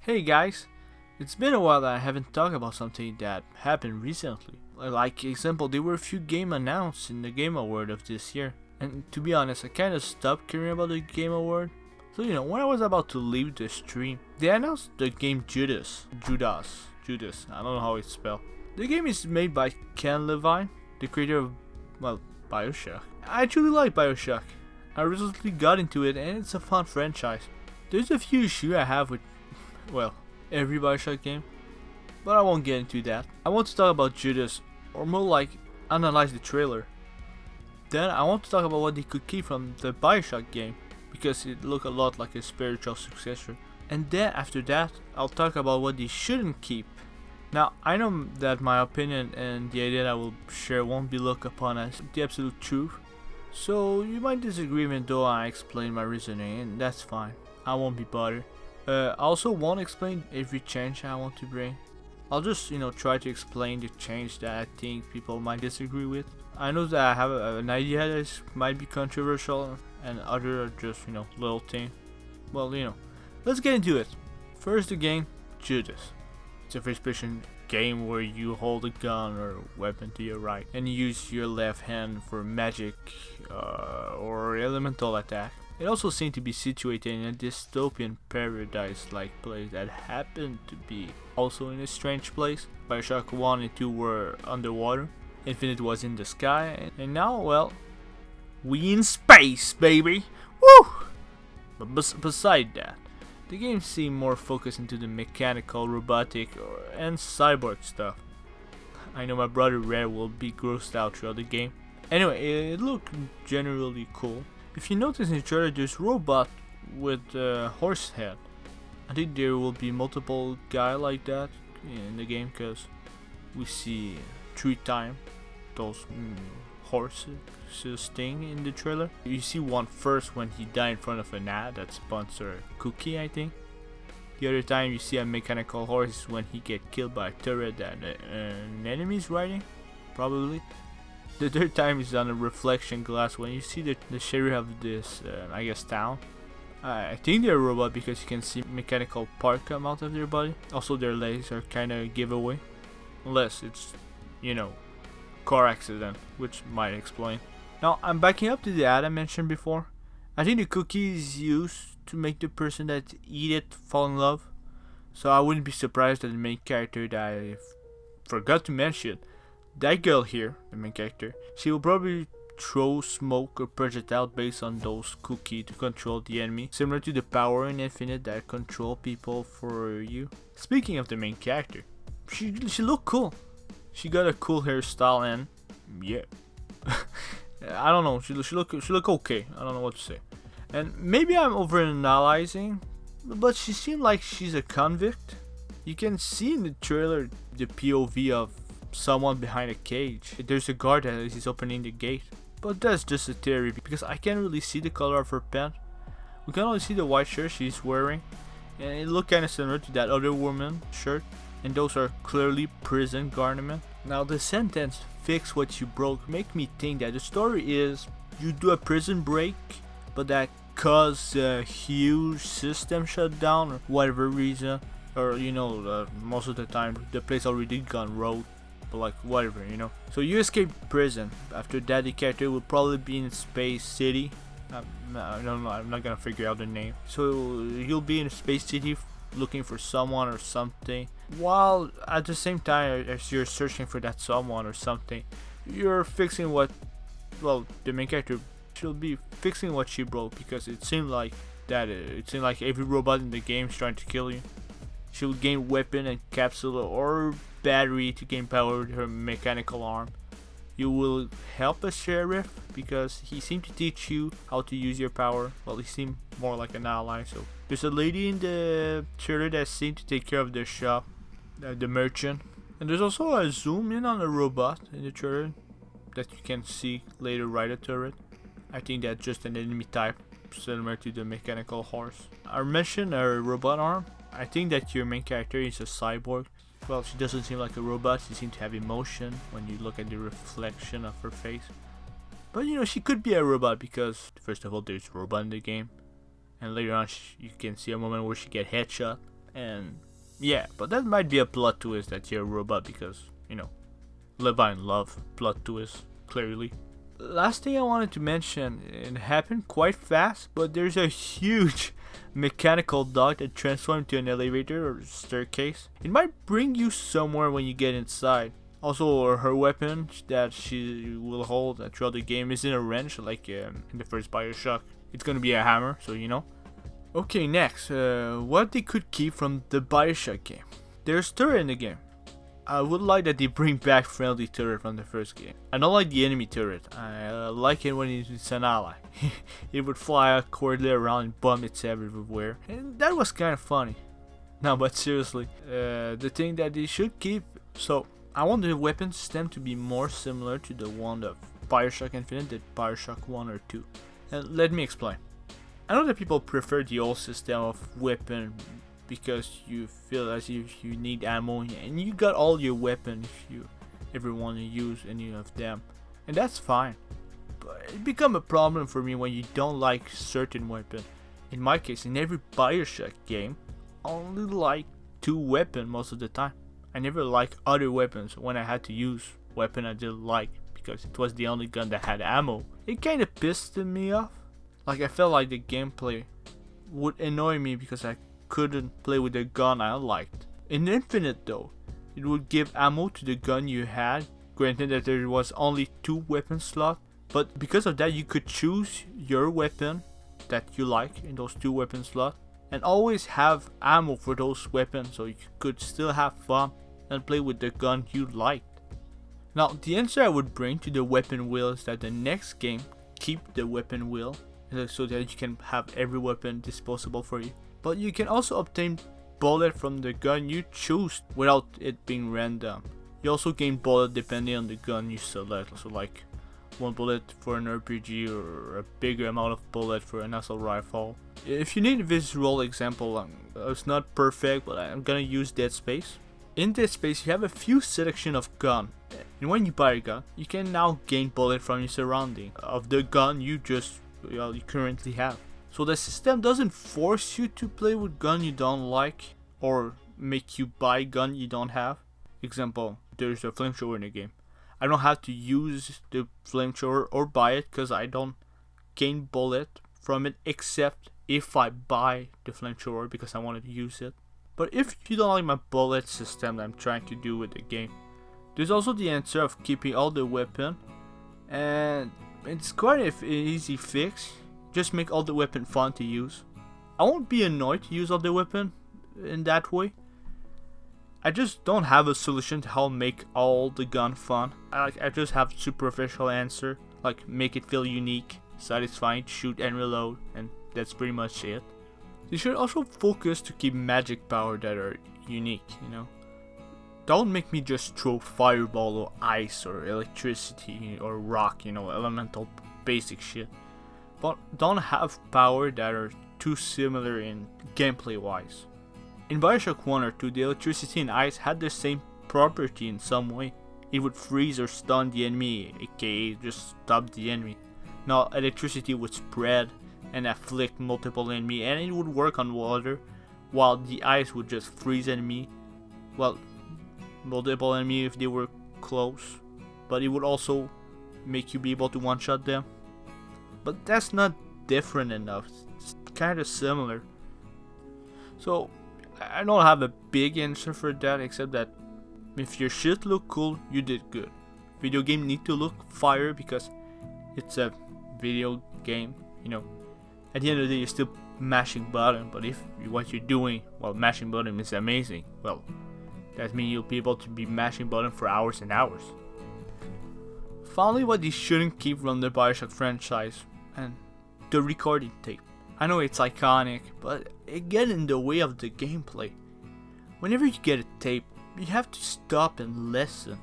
Hey guys, it's been a while that I haven't talked about something that happened recently. Like example, there were a few games announced in the Game Award of this year. And to be honest, I kinda stopped caring about the Game Award. So when I was about to leave the stream, they announced the game Judas, I don't know how it's spelled. The game is made by Ken Levine, the creator of, Bioshock. I truly like Bioshock. I recently got into it and it's a fun franchise. There's a few issues I have with, every Bioshock game, but I won't get into that. I want to talk about Judas, or more like analyze the trailer. Then I want to talk about what they could keep from the Bioshock game, because it looked a lot like a spiritual successor. And then after that, I'll talk about what they shouldn't keep. Now, I know that my opinion and the idea that I will share won't be looked upon as the absolute truth, so you might disagree even though I explain my reasoning, and that's fine. I won't be bothered. I also won't explain every change I want to bring. I'll just, try to explain the change that I think people might disagree with. I know that I have an idea that might be controversial, and other are just, little things. Well, let's get into it. First, the game, Judas. It's a first-person game where you hold a gun or weapon to your right and use your left hand for magic or elemental attack. It also seemed to be situated in a dystopian paradise-like place that happened to be also in a strange place. Bioshock 1 and 2 were underwater, Infinite was in the sky, and now, we in space, baby! Woo! But beside that, the game seemed more focused into the mechanical, robotic, and cyborg stuff. I know my brother Red will be grossed out throughout the game. Anyway, it looked generally cool. If you notice in the trailer, there's robot with a horse head. I think there will be multiple guys like that in the game, because we see 3 times those horses thing in the trailer. You see one first when he died in front of an ad that sponsored Cookie, I think. The other time you see a mechanical horse when he get killed by a turret that an enemy is riding, probably. The third time is on a reflection glass when you see the sheriff of this, town. I think they're a robot because you can see mechanical part come out of their body. Also, their legs are kind of giveaway, unless it's, car accident, which might explain. Now, I'm backing up to the ad I mentioned before. I think the cookie is used to make the person that eat it fall in love. So I wouldn't be surprised that the main character that I forgot to mention, that girl here, the main character, she will probably throw smoke or projectile based on those cookies to control the enemy, similar to the power in Infinite that control people for you. Speaking of the main character, she looked cool. She got a cool hairstyle and yeah, I don't know. She look okay. I don't know what to say. And maybe I'm overanalyzing, but she seemed like she's a convict. You can see in the trailer the POV of someone behind a cage. There's a guard that is opening the gate. But that's just a theory because I can't really see the color of her pants. We can only see the white shirt she's wearing, and it looked kind of similar to that other woman's shirt. And those are clearly prison garments. Now the sentence "fix what you broke" make me think that the story is you do a prison break, but that caused a huge system shutdown or whatever reason, or most of the time the place already gone rogue, but whatever. So you escape prison. After that, the character will probably be in Space City. I don't know. I'm not gonna figure out the name. So you'll be in Space City looking for someone or something, while at the same time as you're searching for that someone or something, you're fixing what, the main character, she'll be fixing what she broke, because it seemed like every robot in the game is trying to kill you. She'll gain weapon and capsule or battery to gain power with her mechanical arm. You will help a sheriff because he seemed to teach you how to use your power. Well, he seemed more like an ally. So there's a lady in the trailer that seemed to take care of the shop, the merchant. And there's also a zoom in on a robot in the trailer that you can see later ride a turret. I think that's just an enemy type similar to the mechanical horse. I mentioned a robot arm. I think that your main character is a cyborg. Well, she doesn't seem like a robot. She seems to have emotion when you look at the reflection of her face. But she could be a robot because first of all, there's a robot in the game, and later on you can see a moment where she get headshot, And yeah, but that might be a plot twist that you're a robot because, Levine love plot twist, clearly. Last thing I wanted to mention, it happened quite fast, but there's a huge mechanical dog that transforms to an elevator or staircase. It might bring you somewhere when you get inside. Also, her weapon that she will hold throughout the game isn't a wrench like in the first Bioshock. It's gonna be a hammer, so you know. Okay, next, what they could keep from the Bioshock game. There's turret in the game. I would like that they bring back friendly turret from the first game. I don't like the enemy turret. I like it when it's an ally. It would fly awkwardly around and bomb its everywhere. And that was kind of funny. No, but seriously, the thing that they should keep. So, I want the weapon system to be more similar to the one of Bioshock Infinite than Bioshock 1 or 2. And let me explain. I know that people prefer the old system of weapon because you feel as if you need ammo and you got all your weapons if you ever want to use any of them, and that's fine. But it become a problem for me when you don't like certain weapon. In my case, in every Bioshock game, I only like 2 weapons most of the time. I never like other weapons when I had to use weapon I didn't like because it was the only gun that had ammo. It kinda pissed me off. Like I felt like the gameplay would annoy me because I couldn't play with the gun I liked. In Infinite though, it would give ammo to the gun you had, granted that there was only 2 weapon slots, but because of that you could choose your weapon that you like in those 2 weapon slots and always have ammo for those weapons so you could still have fun and play with the gun you liked. Now the answer I would bring to the weapon wheel is that the next game keep the weapon wheel so that you can have every weapon disposable for you. But you can also obtain bullet from the gun you choose without it being random. You also gain bullet depending on the gun you select, so like 1 bullet for an RPG or a bigger amount of bullet for an assault rifle. If you need a visual example, it's not perfect, but I'm gonna use Dead Space. In Dead Space you have a few selection of gun, and when you buy a gun, you can now gain bullet from your surrounding of the gun you currently have. So the system doesn't force you to play with gun you don't like or make you buy gun you don't have. Example, there's a flamethrower in the game. I don't have to use the flamethrower or buy it because I don't gain bullet from it except if I buy the flamethrower because I wanted to use it. But if you don't like my bullet system that I'm trying to do with the game, there's also the answer of keeping all the weapon, and it's quite an easy fix. Just make all the weapon fun to use. I won't be annoyed to use all the weapon in that way. I just don't have a solution to how make all the gun fun. I just have superficial answer, like make it feel unique, satisfying, shoot and reload, and that's pretty much it. They should also focus to keep magic power that are unique, Don't make me just throw fireball or ice or electricity or rock, elemental basic shit. But don't have power that are too similar in gameplay wise. In Bioshock 1 or 2, the electricity and ice had the same property in some way. It would freeze or stun the enemy, aka just stop the enemy. Now electricity would spread and afflict multiple enemy, and it would work on water, while the ice would just freeze enemy. Well, multiple enemy if they were close, but it would also make you be able to one-shot them. But that's not different enough. It's kind of similar. So I don't have a big answer for that, except that if your shit look cool, you did good. Video game need to look fire because it's a video game, At the end of the day, you're still mashing button, but if what you're doing while mashing button is amazing, well, that means you'll be able to be mashing button for hours and hours. Finally, what they shouldn't keep from the Bioshock franchise, and the recording tape. I know it's iconic, but it gets in the way of the gameplay. Whenever you get a tape, you have to stop and listen.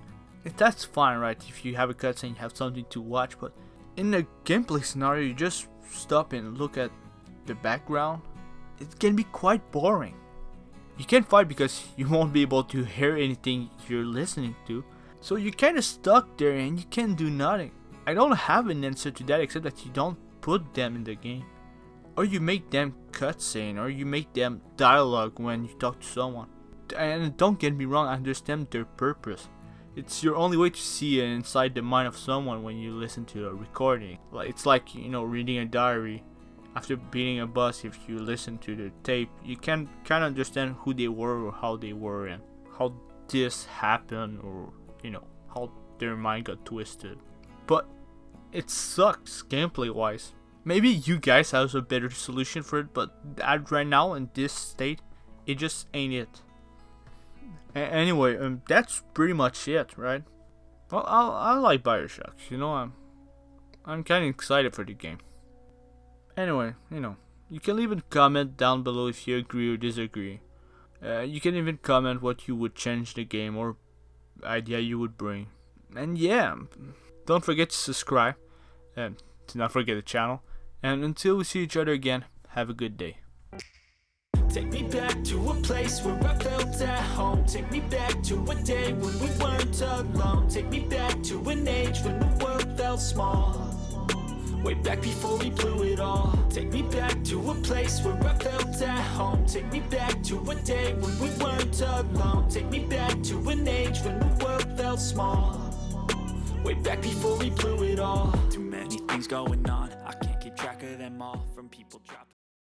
That's fine, right? If you have a cutscene, you have something to watch, but in a gameplay scenario, you just stop and look at the background. It can be quite boring. You can't fight because you won't be able to hear anything you're listening to. So you're kinda stuck there and you can't do nothing. I don't have an answer to that except that you don't put them in the game. Or you make them cutscene or you make them dialogue when you talk to someone. And don't get me wrong, I understand their purpose. It's your only way to see inside the mind of someone when you listen to a recording. It's like, you know, reading a diary. After beating a boss, if you listen to the tape, you can kind of understand who they were or how they were and how this happened, or, you know, how their mind got twisted. But it sucks gameplay wise. Maybe you guys have a better solution for it, but right now in this state, it just ain't it. Anyway, that's pretty much it, right? Well, I like Bioshock. You know, I'm kind of excited for the game. Anyway, you know, you can leave a comment down below if you agree or disagree. You can even comment what you would change the game or idea you would bring. And yeah, don't forget to subscribe and to not forget the channel. And until we see each other again, have a good day. Take me back to a place where I felt at home. Take me back to a day when we weren't alone. Take me back to an age when the world felt small. Way back before we blew it all. Take me back to a place where I felt at home. Take me back to a day when we weren't alone. Take me back to an age when the world felt small. Way back before we blew it all. Too many things going on, I can't keep track of them all. From people dropping